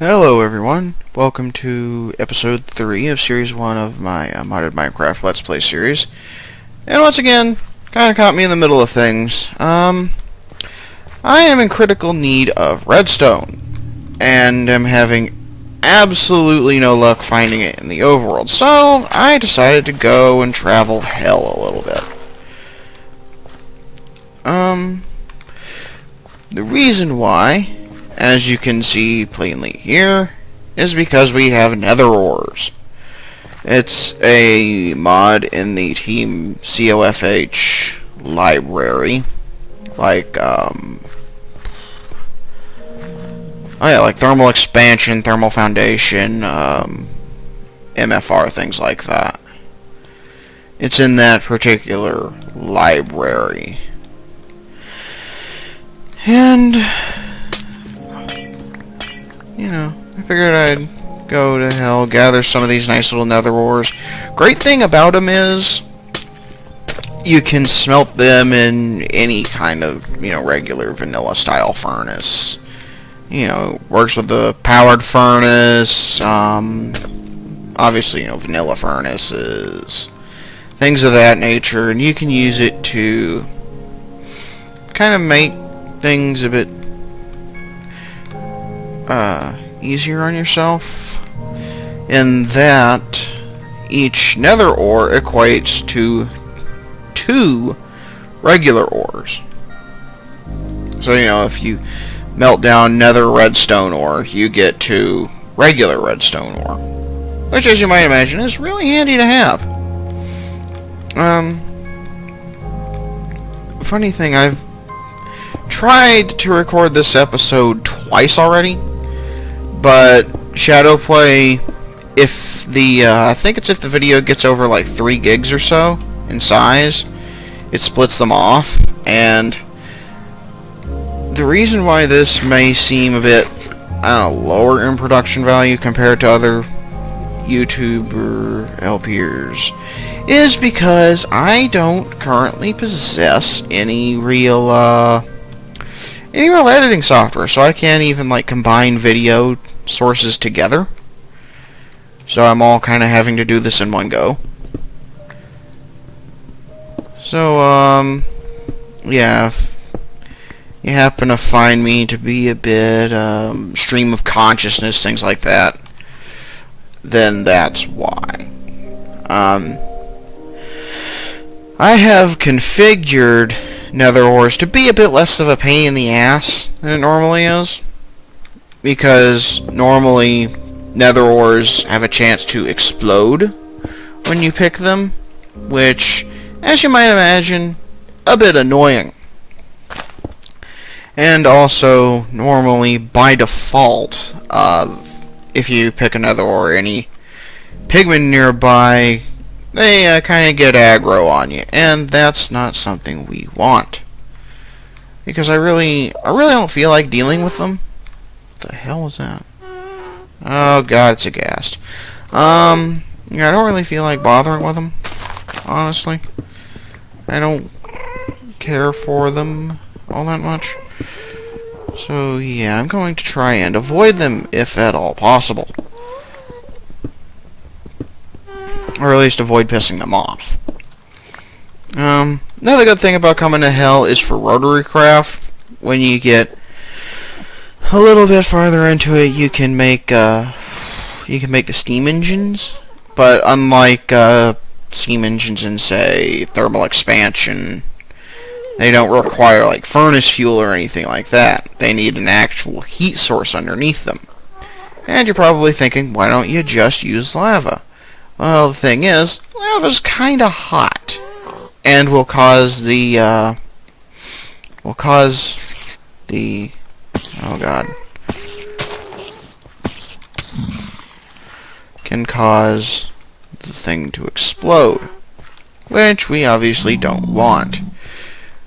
Hello everyone, welcome to episode 3 of series 1 of my modded Minecraft Let's Play series. And once again, kinda caught me in the middle of things. I am in critical need of redstone, and am having absolutely no luck finding it in the overworld, so I decided to go and travel hell a little bit. The reason why, as you can see plainly here, is because we have nether ores. It's a mod in the Team COFH library, like like thermal expansion, thermal foundation, MFR, things like that. It's in that particular library. And I figured I'd go to hell, gather some of these nice little nether ores. Great thing about them is you can smelt them in any kind of, regular vanilla style furnace. Works with the powered furnace, obviously, vanilla furnaces, things of that nature, and you can use it to kind of make things a bit easier on yourself, in that each nether ore equates to 2 regular ores. So, if you melt down nether redstone ore, you get 2 regular redstone ore, which, as you might imagine, is really handy to have. Funny thing, I've tried to record this episode twice already, but Shadowplay, if the I think it's if the video gets over like 3 gigs or so in size, it splits them off. And the reason why this may seem a bit, lower in production value compared to other YouTuber LPers is because I don't currently possess any real editing software, so I can't even combine video sources together. So I'm all kind of having to do this in one go. So yeah, if you happen to find me to be a bit stream of consciousness, things like that, then that's why. I have configured nether ores to be a bit less of a pain in the ass than it normally is, because normally nether ores have a chance to explode when you pick them, which, as you might imagine, a bit annoying. And also, normally by default, if you pick a nether ore, any pigmen nearby, they kind of get aggro on you, and that's not something we want, because I really don't feel like dealing with them. What the hell was that? Oh god, it's a ghast. Yeah, I don't really feel like bothering with them, honestly. I don't care for them all that much. So yeah, I'm going to try and avoid them if at all possible. Or at least avoid pissing them off. Another good thing about coming to hell is for rotary craft. When you get a little bit farther into it, you can make the steam engines. But unlike steam engines in, say, thermal expansion, they don't require furnace fuel or anything like that. They need an actual heat source underneath them. And you're probably thinking, why don't you just use lava? Well, the thing is, lava's kinda hot, and will cause the, oh god, can cause the thing to explode, which we obviously don't want.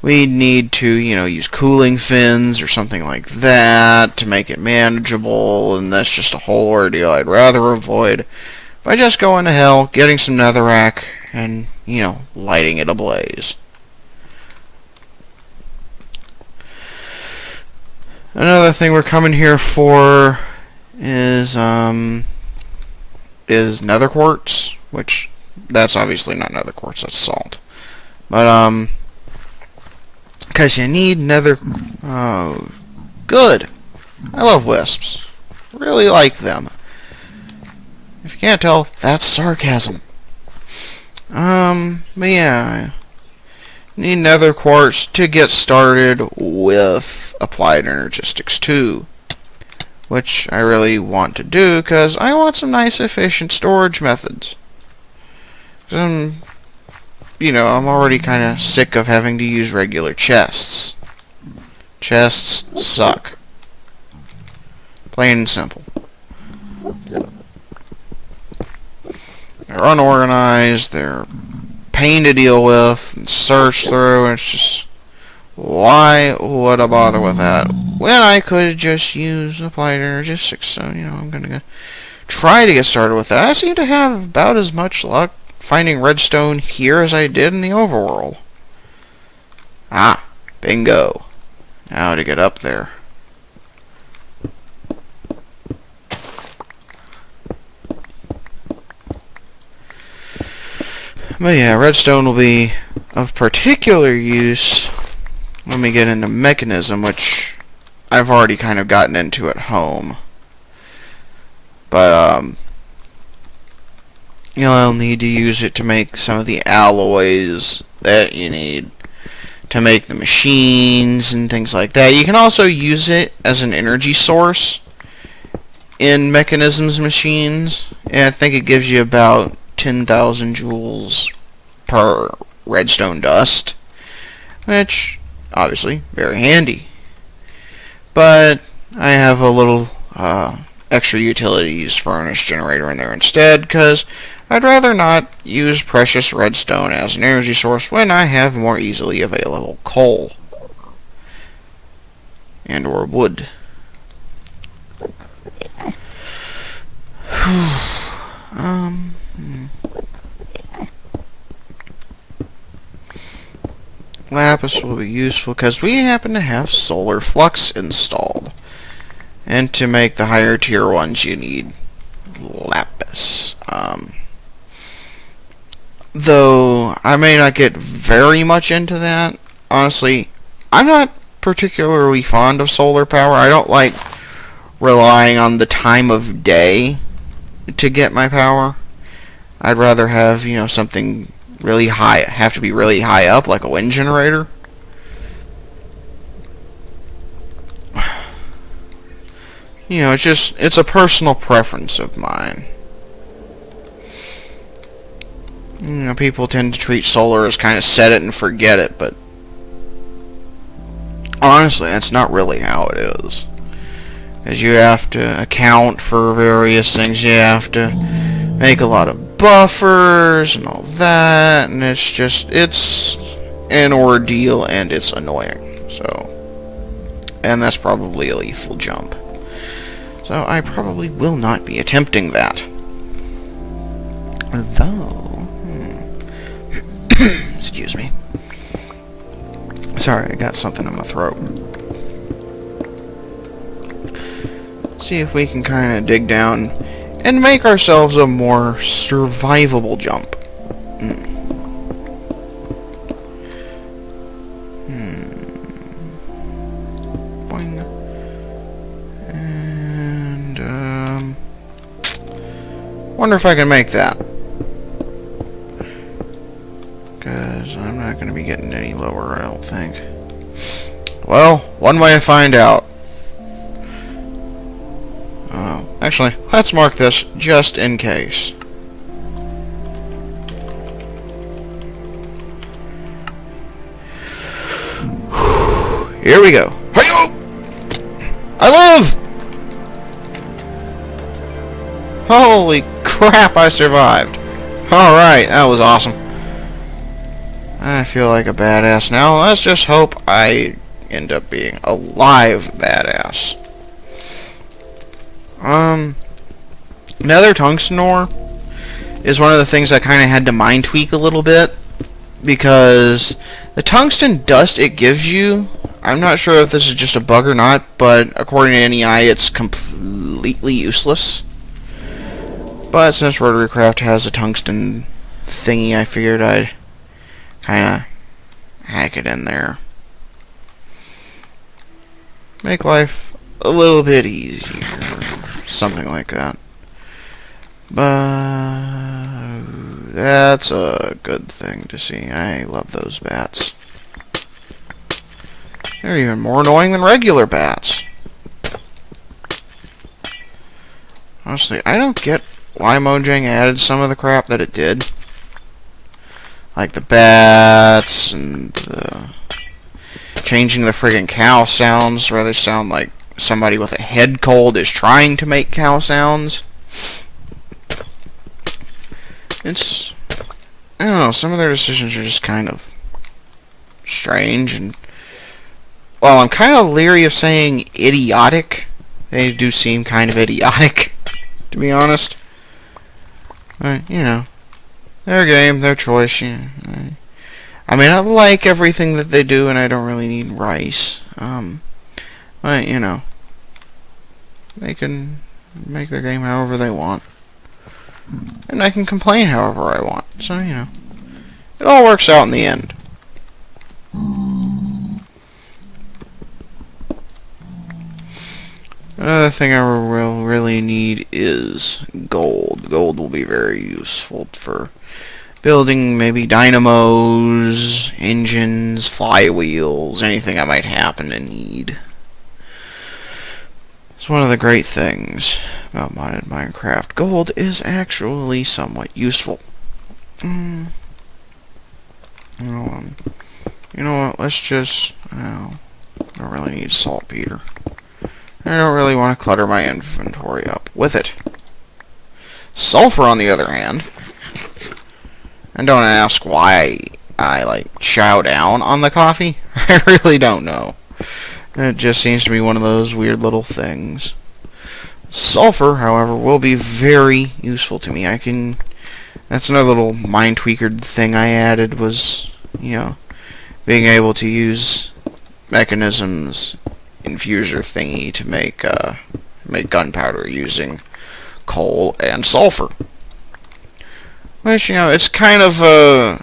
We need to, use cooling fins or something like that to make it manageable, and that's just a whole ordeal I'd rather avoid by just going to hell, getting some netherrack, and, lighting it ablaze. Another thing we're coming here for nether quartz, which that's obviously not nether quartz, that's salt. But because you need nether. Oh, good. I love wisps. Really like them. If you can't tell, that's sarcasm. But yeah, need nether quartz to get started with applied energistics 2, which I really want to do because I want some nice efficient storage methods. I'm already kind of sick of having to use regular chests. Chests suck. Plain and simple. They're unorganized, they're pain to deal with and search through, and it's just, why would I bother with that when I could just use applied energistics? So, I'm gonna try to get started with that. I seem to have about as much luck finding redstone here as I did in the overworld. Ah, bingo. Now to get up there. But yeah, redstone will be of particular use when we get into mechanism, which I've already kind of gotten into at home. But you'll need to use it to make some of the alloys that you need to make the machines and things like that. You can also use it as an energy source in mechanisms machines, and I think it gives you about 10,000 joules per redstone dust, which obviously very handy. But I have a little extra utilities furnace generator in there instead, because I'd rather not use precious redstone as an energy source when I have more easily available coal and or wood. Lapis will be useful because we happen to have solar flux installed. And to make the higher tier ones, you need lapis. Though I may not get very much into that. Honestly, I'm not particularly fond of solar power. I don't like relying on the time of day to get my power. I'd rather have, something really high, have to be really high up, like a wind generator. It's a personal preference of mine. People tend to treat solar as kind of set it and forget it, but honestly, that's not really how it is. Because you have to account for various things, you have to make a lot of buffers and all that, and it's an ordeal and it's annoying. And that's probably a lethal jump. So I probably will not be attempting that. Though, excuse me. Sorry, I got something in my throat. See if we can kind of dig down and make ourselves a more survivable jump. Boing. And, wonder if I can make that. Because I'm not going to be getting any lower, I don't think. Well, one way to find out. Actually, let's mark this just in case. Here we go. Hey-o! I live! Holy crap, I survived. Alright, that was awesome. I feel like a badass now. Let's just hope I end up being a live badass. Nether tungsten ore is one of the things I kind of had to mind tweak a little bit, because the tungsten dust it gives you, I'm not sure if this is just a bug or not, but according to NEI, it's completely completely useless. But since Rotary Craft has a tungsten thingy, I figured I'd kind of hack it in there. Make life a little bit easier. Something like that. But that's a good thing to see. I love those bats. They're even more annoying than regular bats. Honestly, I don't get why Mojang added some of the crap that it did. Like the bats and changing the friggin' cow sounds where they sound like somebody with a head cold is trying to make cow sounds. It's, I don't know, some of their decisions are just kind of strange, and while I'm kind of leery of saying idiotic, they do seem kind of idiotic, to be honest. But, you know, their game, their choice. You know, I mean, I like everything that they do, and I don't really need rice. But, you know, they can make their game however they want. And I can complain however I want. So, you know, it all works out in the end. Another thing I will really need is gold. Gold will be very useful for building maybe dynamos, engines, flywheels, anything I might happen to need. It's one of the great things about modded Minecraft. Gold is actually somewhat useful. You know what? Let's just... I don't really need saltpeter. I don't really want to clutter my inventory up with it. Sulfur, on the other hand, and don't ask why I like chow down on the coffee. I really don't know. It just seems to be one of those weird little things. Sulfur, however, will be very useful to me. That's another little mind tweaker thing I added was, you know, being able to use mechanisms infuser thingy to make gunpowder using coal and sulfur. Which, you know, it's kind of a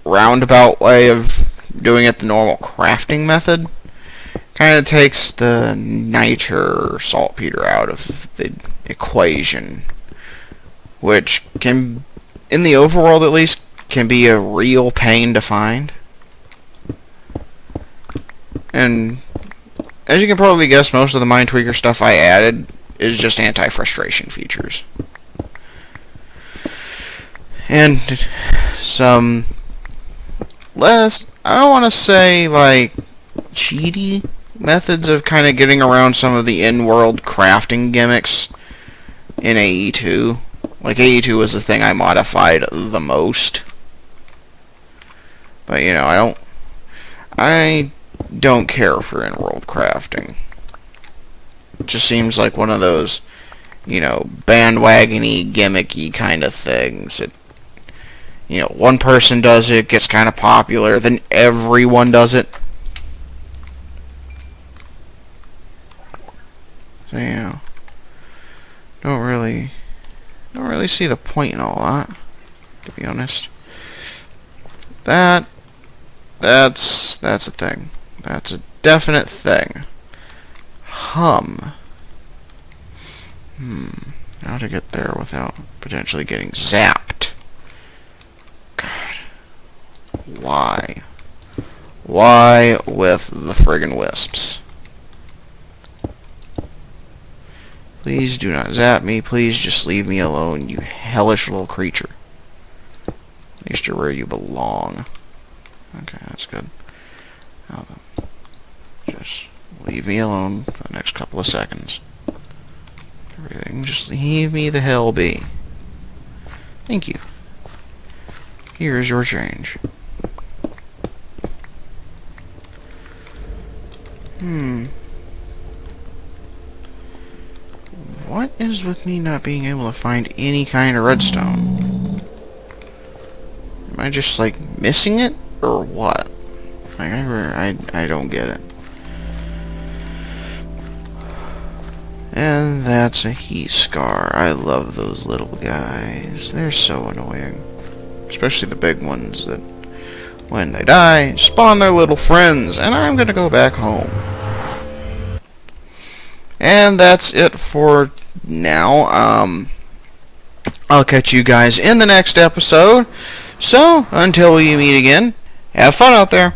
roundabout way of doing it the normal crafting method. Kind of takes the niter saltpeter out of the equation, which can, in the overworld at least, can be a real pain to find. And as you can probably guess, most of the mind tweaker stuff I added is just anti-frustration features. And some less, I don't want to say like cheaty methods of kind of getting around some of the in-world crafting gimmicks in AE2. Like, AE2 was the thing I modified the most. But, you know, I don't care for in-world crafting. It just seems like one of those, you know, bandwagon-y, gimmicky kind of things. You know, one person does it, gets kind of popular, then everyone does it. So, you know, don't really see the point in all that, to be honest. That's a thing. That's a definite thing. How to get there without potentially getting zapped. God. Why? Why with the friggin' wisps? Please do not zap me. Please just leave me alone, you hellish little creature. At least you're where you belong. Okay, that's good. Now then, just leave me alone for the next couple of seconds. Everything, just leave me the hell be. Thank you. Here is your change. What is with me not being able to find any kind of redstone? Am I just, like, missing it? Or what? Like, I don't get it. And that's a heat scar. I love those little guys. They're so annoying. Especially the big ones that, when they die, spawn their little friends. And I'm gonna go back home. And that's it for now. I'll catch you guys in the next episode. So, until we meet again, have fun out there.